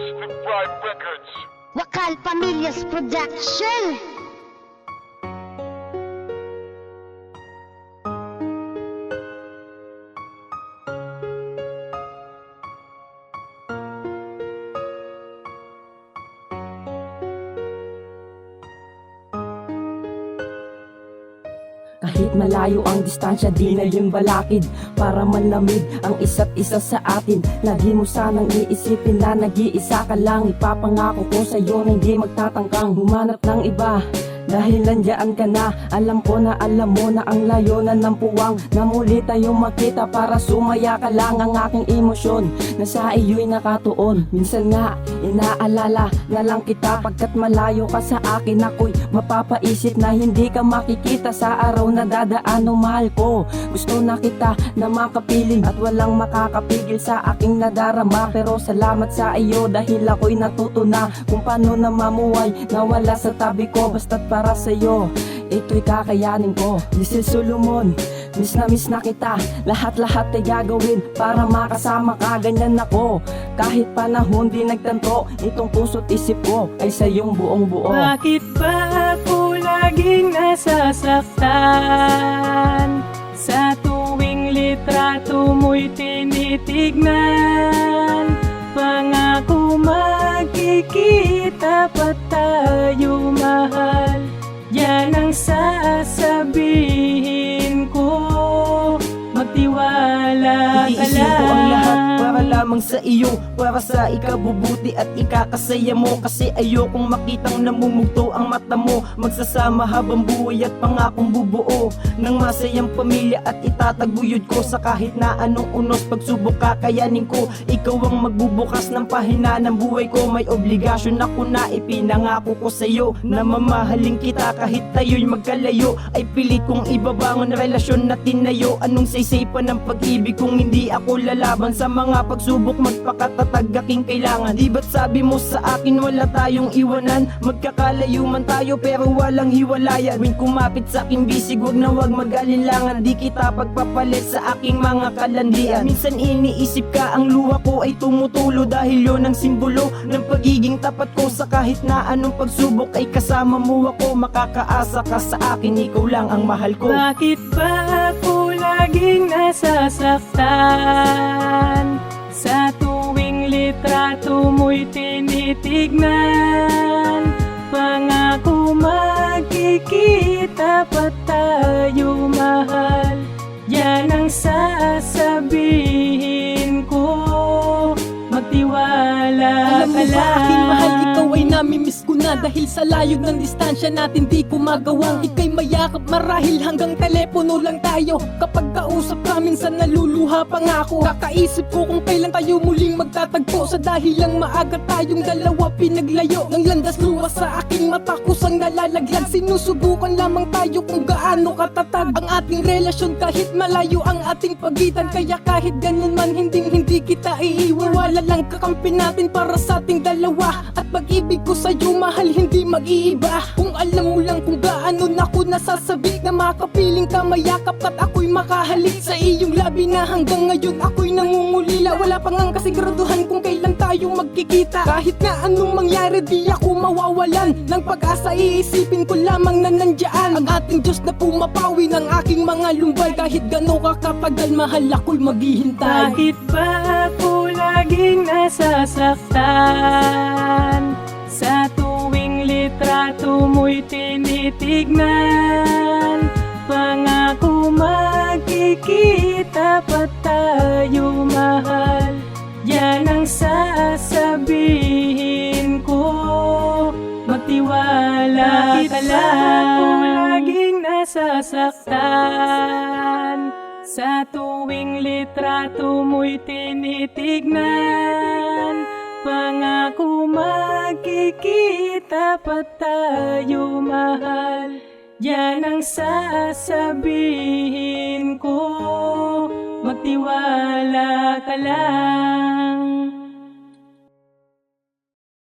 Positive Vibe Records. Wakal Familias Production. Kahit malayo ang distansya, di na yun balakid para manlamig ang isa't isa sa atin. Lagi mo sanang iisipin na nag-iisa ka lang. Ipapangako ko sa'yo na hindi magtatangkang humanap ng iba, dahil nandiyan ka na. Alam ko na alam mo na ang layunan ng puwang na muli tayong makita para sumaya ka lang. Ang aking emosyon na sa iyo'y nakatuon. Minsan nga inaalala na lang kita pagkat malayo ka sa akin. Ako'y mapapaisip na hindi ka makikita sa araw na dadaan. O mahal ko, gusto na kita na makapiling at walang makakapigil sa aking nadarama. Pero salamat sa iyo dahil ako'y natuto na kung paano na mamuhay na wala sa tabi ko. Basta't para sa'yo, ito'y kakayanin ko. This is Solomon, miss na kita. Lahat-lahat ay gagawin para makasama ka. Ganyan ako, kahit panahon di nagtanto. Itong puso't isip ko ay sa'yong buong buo. Bakit ba ako laging nasasaktan? Sa tuwing litrato mo'y tinitignan. Pangako magkikita pa tayo, mahal. Yan ang sasabihin ko. Magtiwala ka Iisin ko ang lahat lang. para lamang sa iyo, para sa ikabubuti at ikakasaya mo. Kasi ayokong makitang namumugto ang mata mo. Magsasama habang buhay at pangakong bubuo ng masayang pamilya at itataguyod ko sa kahit na anong unos. Pagsubok kakayanin ko, ikaw ang magbubukas ng pahina ng buhay ko. May obligasyon ako na ipinangako ko sa'yo na mamahalin kita kahit tayo'y magkalayo. Ay pilit kong ibabangon relasyon na tinayo. Anong saysay pa ng pag-ibig kung hindi ako lalaban sa mga pagsubok? Magpakatatag aking kailangan. Di ba't sabi mo sa akin wala tayong iwanan? Magkakalayo man tayo pero walang hiwalayan. Tuwing kumapit sa aking bisig, wag na wag mag-alinlangan. Di kita pagpapalit sa aking mga kalandian. Minsan iniisip ka, ang luha ko ay tumutulo dahil yon ang simbolo ng pagiging tapat ko. Sa kahit na anong pagsubok ay kasama mo ako. Makakaasa ka sa akin, ikaw lang ang mahal ko. Bakit ba ako laging nasasaktan? Sa tuwing litrato mo'y tinitignan. Pangako magkikita pa tayo, mahal. Yan ang sasabihin ko. Magtiwala Alam ka mo ba lang. aking mahal, ikaw ay namimiss ko na. Dahil sa layog ng distansya natin di ko magawang ika'y mayakap marahil hanggang telepono lang tayo. Kapag kausap ka minsan naluluha pa nga ako. Kakaisip ko kung kailan tayo muling magtatagpo. Sa dahil lang maaga tayong dalawa pinaglayo. Ng landas luwas sa aking mata kusang nalalaglag. Sinusubukan lamang tayo kung gaano katatag ang ating relasyon kahit malayo ang ating pagitan. Kaya kahit ganun man hindi kita iiwan. Wala lang kakampi natin para sa ating dalawa. At pag-ibig ko sa'yo mahal hindi mag-iiba. Kung alam mo lang kung gaano na ako nasasabik na makapiling ka mayakap at ako'y makahalik sa iyong labi na hanggang ngayon ako'y nangungulila. Wala pang ang kasiguraduhan kung kailan tayo magkikita. Kahit na anong mangyari di ako mawawalan ng pag-asa. Iisipin ko lamang na nandiyan ang ating Diyos na pumapawi ng aking mga lumbay. Kahit gano'n ka katagal mahal ako'y maghihintay. Bakit ba ako laging nasasaktan? Sa tuwing litrato mo'y tinitignan. Pangako magkikita pa tayo, mahal. Yan ang sasabihin ko. Magtiwala ka lang. Bakit ba ako laging nasasaktan? Sa tuwing litrato mo'y tinitignan. Pangako magkikita pa tayo, mahal. Yan ang sasabihin ko. Magtiwala ka lang.